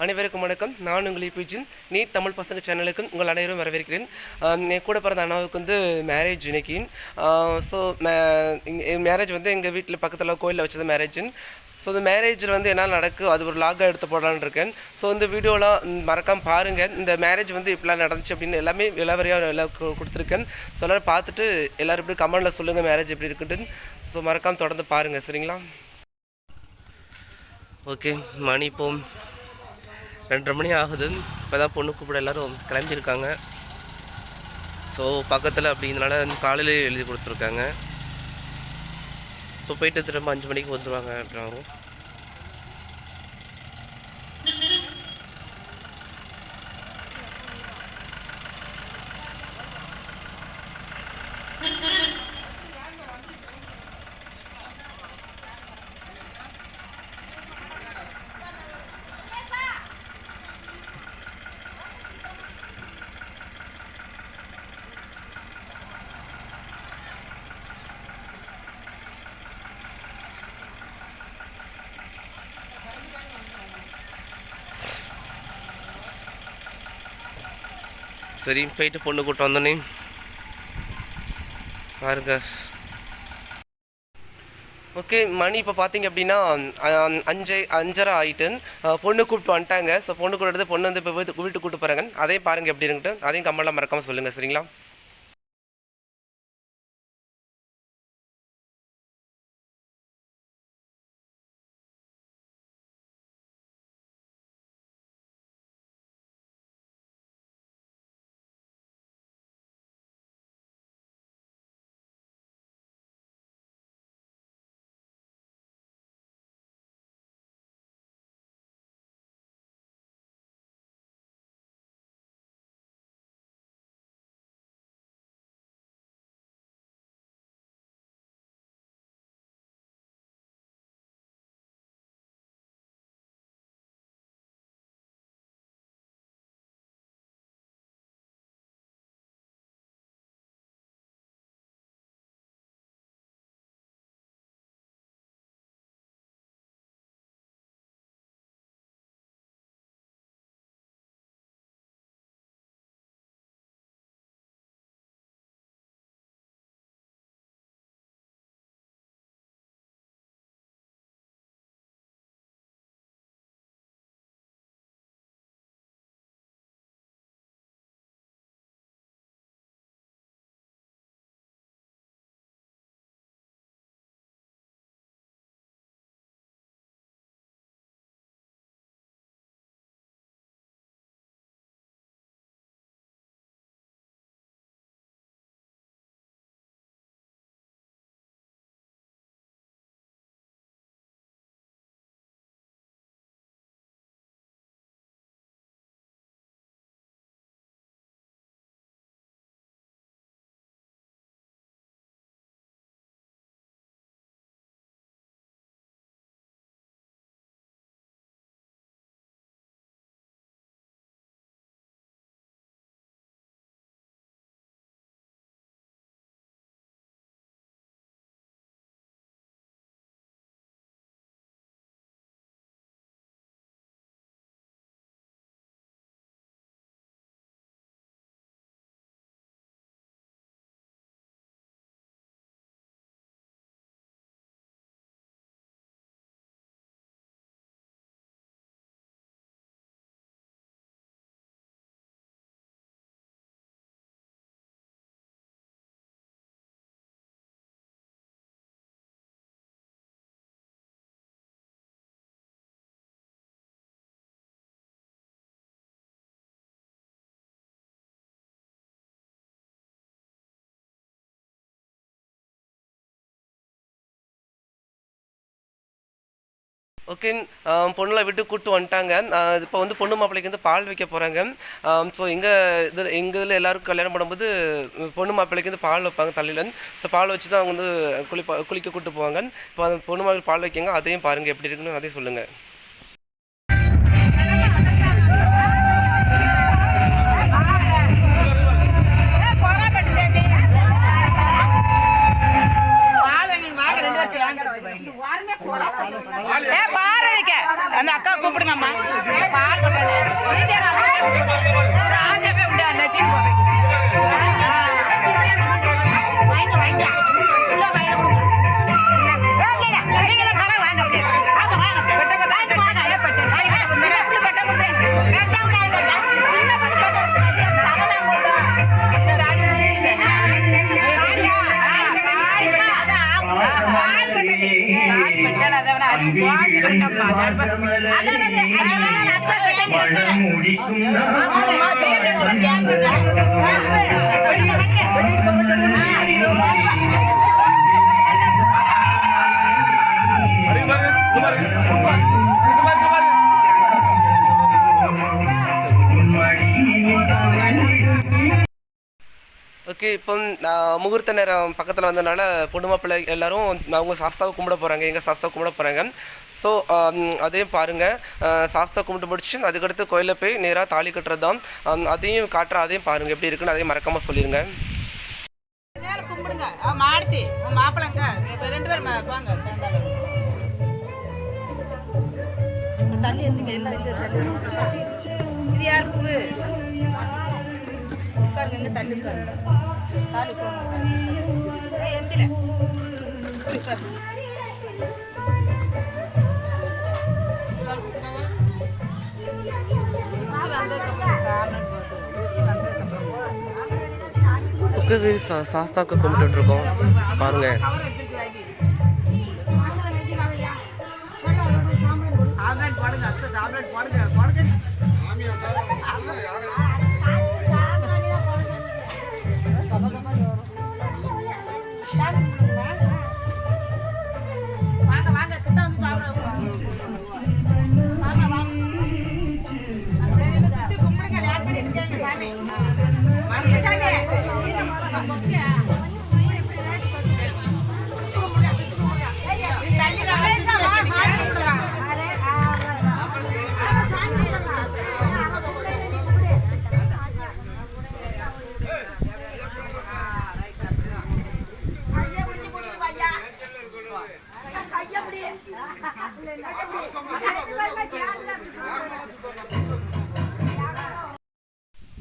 அனைவருக்கும் வணக்கம். நான் உங்கள் இபிஜின் நீட் தமிழ் பசங்க சேனலுக்கு உங்கள் அனைவரும் வரவேற்கிறேன். என் கூட பிறந்த அண்ணாவுக்கு வந்து மேரேஜ் இன்னைக்கு. ஸோ மேரேஜ் வந்து எங்கள் வீட்டில் பக்கத்தில் கோயிலில் வச்சது மேரேஜ். ஸோ இந்த மேரேஜில் வந்து என்ன நடக்கும் அது ஒரு லாகாக எடுத்து போடலான்னு இருக்கேன். ஸோ இந்த வீடியோலாம் மறக்காமல் பாருங்கள். இந்த மேரேஜ் வந்து இப்படிலாம் நடந்துச்சு அப்படின்னு எல்லாமே விளவரையாக எல்லாம் கொடுத்துருக்கேன். ஸோ எல்லோரும் பார்த்துட்டு எல்லோரும் இப்படி கமெண்டில் சொல்லுங்கள் மேரேஜ் எப்படி இருக்குன்ட்டு. ஸோ மறக்காமல் தொடர்ந்து பாருங்கள், சரிங்களா? ஓகே, மணி இப்போ 2:30 மணி ஆகுது. இப்போ தான் பொண்ணு கூப்பிட எல்லோரும் கிளம்பியிருக்காங்க. ஸோ பக்கத்தில் அப்படிங்கிறதுனால காலையிலே எழுதி கொடுத்துருக்காங்க. ஸோ போயிட்டு திரும்ப 5 மணிக்கு வந்துடுவாங்க அப்படின்னாங்க. சரி, போயிட்டு பொண்ணு கூட்டம் வந்தோன்னே பாருங்க. ஓகே, மணி இப்போ பார்த்தீங்க அப்படின்னா 5:30 ஆகிட்டு பொண்ணு கூப்பிட்டு வந்துட்டாங்க. ஸோ பொண்ணு கூப்பிட்டு பொண்ணு வந்து இப்போ வீட்டுக்கு கூப்பிட்டு போகிறாங்க. அதையும் பாருங்கள் எப்படி இருக்குட்டு. அதையும் கமெண்ட்லாம் மறக்காமல் சொல்லுங்கள், சரிங்களா? ஓகே, பொண்ணுலாம் விட்டு கூப்பிட்டு வந்துட்டாங்க. இப்போ வந்து பொண்ணு மாப்பிள்ளைக்கு வந்து பால் வைக்க போகிறாங்க. ஸோ எங்கள் இதில் எல்லாருக்கும் கல்யாணம் பண்ணும்போது பொண்ணு மாப்பிள்ளைக்கு வந்து பால் வைப்பாங்க தலையில். ஸோ பால் வச்சு தான் அவங்க வந்து குளிக்க கூப்பிட்டு போவாங்க. இப்போ அந்த பொண்ணு மாப்பிள்ளை பால் வைக்கங்க, அதையும் பாருங்கள் எப்படி இருக்குன்னு அதையும் சொல்லுங்கள். பாரு அந்த அக்கா கூப்பிடுங்கம்மா. ஓகே, இப்போ முகூர்த்த நேரம் பக்கத்தில் வந்ததுனால பொண்ணு மாப்பிள்ளை எல்லோரும் அவங்க சாஸ்தாவை கும்பிட போகிறாங்க, எங்கள் சாஸ்தாவை கும்பிட போகிறாங்க. ஸோ அதையும் பாருங்கள். சாஸ்தா கும்பிட்டு முடிச்சு அதுக்கடுத்து கோயிலில் போய் நேராக தாலி கட்டுறது தான். அதையும் காட்டுற, அதையும் பாருங்கள் எப்படி இருக்குன்னு அதையும் மறக்காமல் சொல்லிடுங்க. கும்பிடுங்க மாடுத்தி மாப்பிள்ளைங்க ரெண்டு பேரும் வாங்க தள்ளி இருந்தீங்க எல்லாம் தள்ளி. இது யார் பூ உட்காருங்க, தள்ளி உட்காருங்க. தாலி எந்தில உட்காரு. சாஸ்தாவுக்கு கும்பிட்டுருக்கோம் பாருங்க.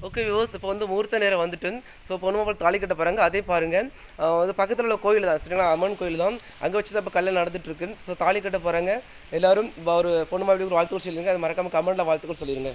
ஓகே வியூவர்ஸ், இப்போ வந்து முகூர்த்த நேரம் வந்துட்டு. ஸோ பொண்ணு மாப்பிள்ளை தாலி கட்ட போகிறாங்க, அதே பாருங்கள். அது பக்கத்தில் உள்ள கோயில் தான், சரிங்களா, அம்மன் கோயில் தான். அங்கே வச்சு தான் இப்போ கல்யாணம் நடந்துட்டுருக்கு. ஸோ தாலி கட்ட போகிறாங்க. எல்லோரும் ஒரு பொண்ணு மாப்பிள்ளைக்கு ஒரு வாழ்த்துக்கள் சொல்லிடுங்க. அது மறக்காமல் கமெண்ட்டில் வாழ்த்துக்கள் சொல்லிடுங்க.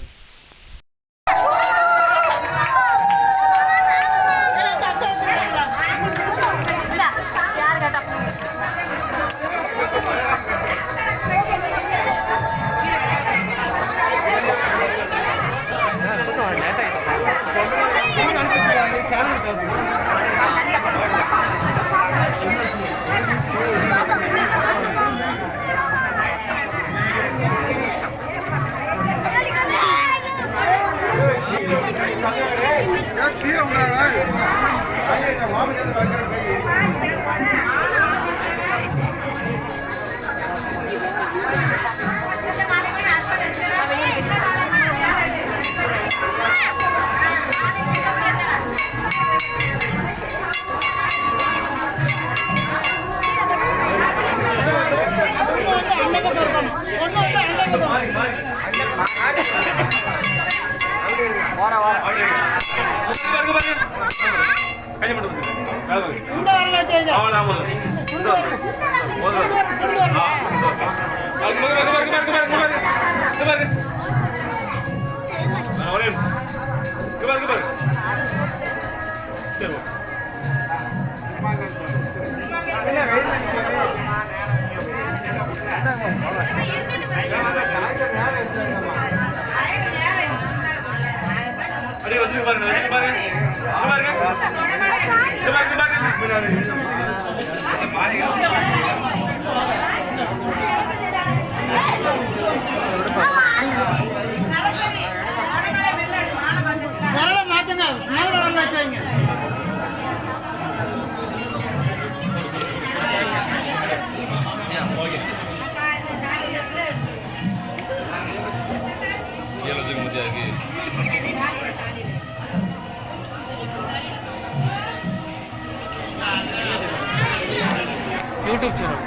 யூடியூப் சேனல்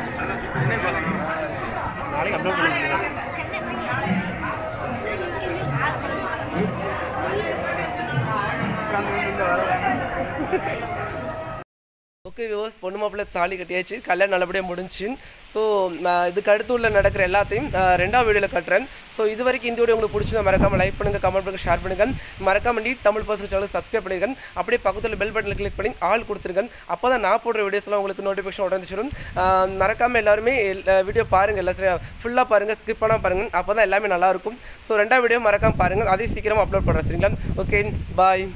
நாளைக்கு அப்லோட் பண்ணிக்கிறேன். ஓகே வியூவர்ஸ், பொண்ணு மாப்பிள்ளை தாலி கட்டியாச்சு, கல்யாணம் நல்லபடியாக முடிஞ்சு. ஸோ இதுக்கு அடுத்து உள்ள நடக்கிற எல்லாத்தையும் 2ஆவது வீடியோவில் கட்டுறேன். ஸோ இது வரைக்கும் இந்த வீடியோ உங்களுக்கு பிடிச்சதை மறக்காமல் லைக் பண்ணுங்கள், கமெண்ட் பண்ணுங்கள், ஷேர் பண்ணுங்கள். மறக்காமல் நீட் தமிழ் பசங்க சேனல் சப்ஸ்கிரைப் பண்ணிருக்கேன். அப்படியே பக்கத்தில் பெல் பட்டனில் கிளிக் பண்ணி ஆல் கொடுத்துருக்கேன். அப்போ தான் நான் போடுற வீடியோஸ்லாம் உங்களுக்கு நோட்டிஃபிகேஷன் உடனே சேரும். மறக்காமல் எல்லாருமே வீடியோ பாருங்கள், எல்லாம் சரியா ஃபுல்லாக பாருங்கள், ஸ்கிப் பண்ணாமல் பாருங்கள். அப்போ தான் எல்லாமே நல்லாயிருக்கும். ஸோ 2ஆவது வீடியோ மறக்காமல் பாருங்கள், அதையும் சீக்கிரமாக அப்லோட் பண்ணுறேன். சரிங்களா? ஓகே, பாய்.